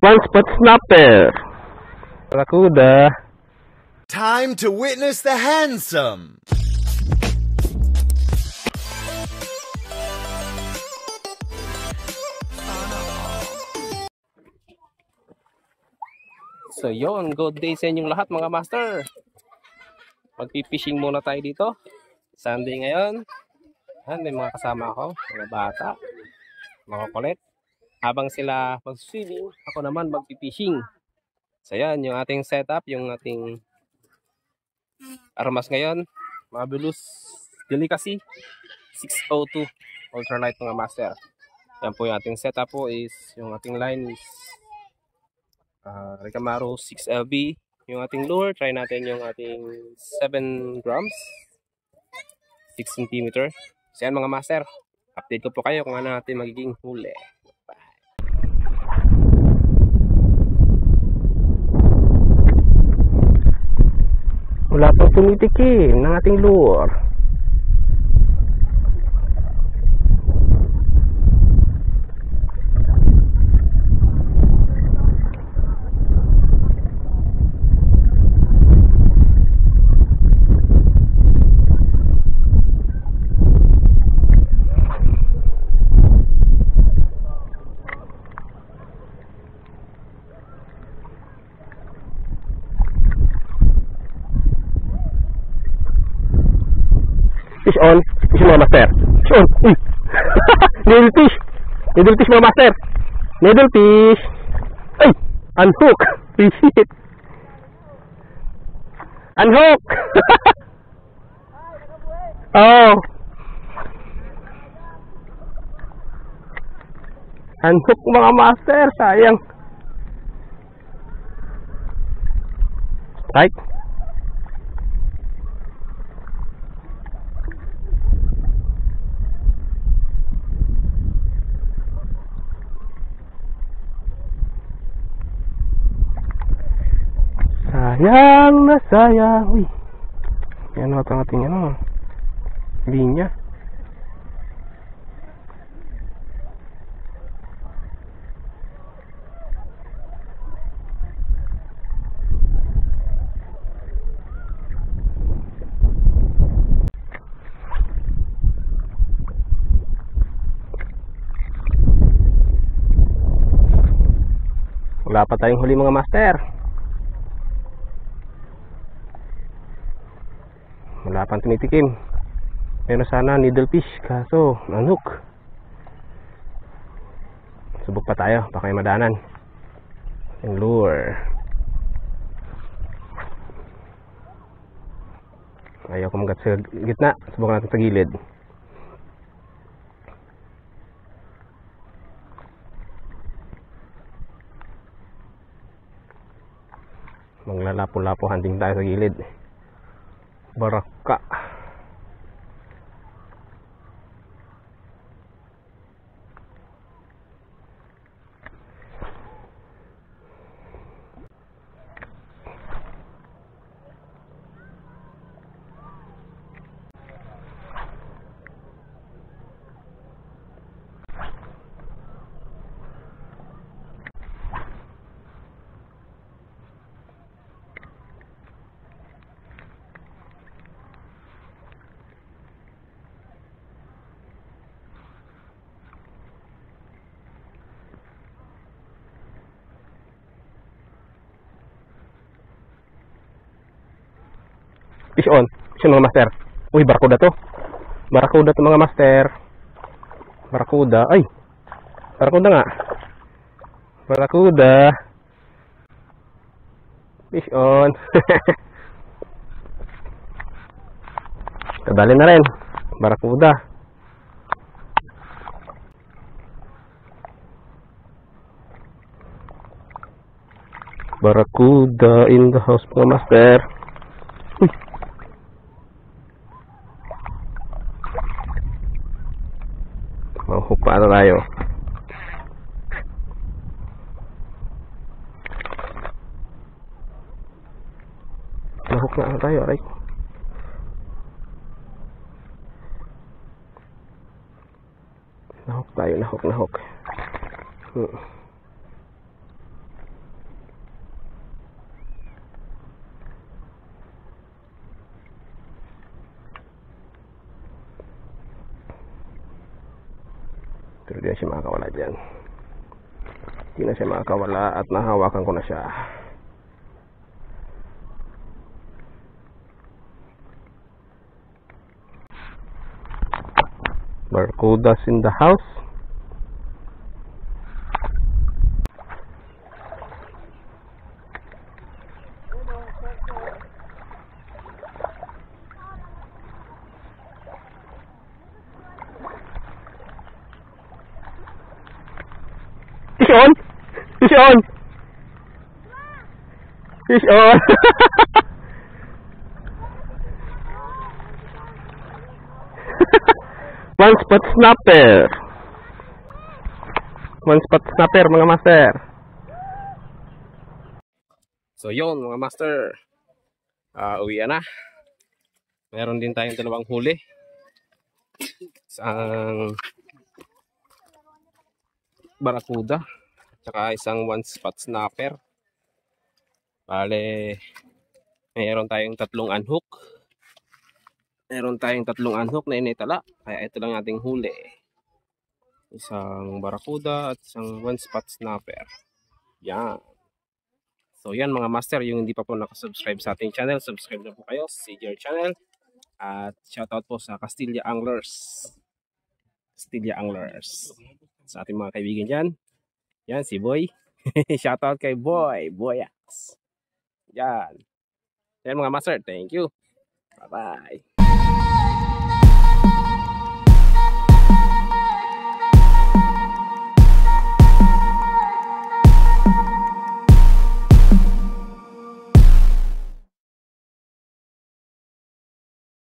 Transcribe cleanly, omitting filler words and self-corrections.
One spot snapper. Barakuda. Time to witness the handsome. So yon, good day sa inyong lahat mga master. Magpipishing muna tayo dito. Sunday ngayon. May mga kasama ako, mga bata, mga kulit. Habang sila mag-swimming, ako naman magpipishing. So yan, yung ating setup, yung ating armas ngayon. Mabilis Delicacy 602 ultralight mga master. Yan po yung ating setup po is, yung ating line is Recamaro 6LB. Yung ating lure, try natin yung ating 7 grams 6 cm. So yan mga master, update ko po kayo kung ano natin magiging huli. Wala pang tumitikim ng ating lure. Fish on. Fish mga master. Fish on. Uy. Needle fish. Needle fish mga master. Needle fish. Ay. Unhook. Fish it. Unhook. Oh. Unhook mga master. Sayang. Right. Sayang na sayang. Uy. Yan ang ating linya. Wala pa tayong huli mga master. Wala pang tumitikim. Meron sana needle fish, kaso nanhook. Subok pa tayo, baka may madanan. Yung lure. Ayaw kumagat sa gitna. Subukan natin sa gilid. Maglalapo-lapo hunting tayo sa gilid. Baraka. Fish on. Fish on mga master. Uy, barakuda to. Barakuda to mga master. Barakuda. Ay. Barakuda nga. Barakuda. Fish on. Kadali na rin. Barakuda. Barakuda in the house mga master. Uy. Mahuhook pa ata tayo. Mahook na ata tayo, aray. Nahok tayo, nahok. Pero di na siya makakawala dyan. Di na siya makakawala at nahawakan ko na siya. Barracudas in the house. Fish on! Fish on! Fish on! One spot snapper. One spot snapper mga master. So yun mga master. Uwi na. Meron din tayong dalawang huli. Isang barracuda. Tsaka isang one spot snapper. Bale, meron tayong tatlong unhook. Meron tayong tatlong unhook na initala. Kaya ito lang ating huli. Isang barracuda at isang one spot snapper. Yan. So yan mga master, yung hindi pa po nakasubscribe sa ating channel, subscribe na po kayo sa CJR channel. At shoutout po sa Castilla Anglers. Castilla Anglers. Sa ating mga kaibigan dyan. Yan, si Boy. Shoutout kay Boy. Boyax. Yan. Yan mga master, thank you. Bye-bye.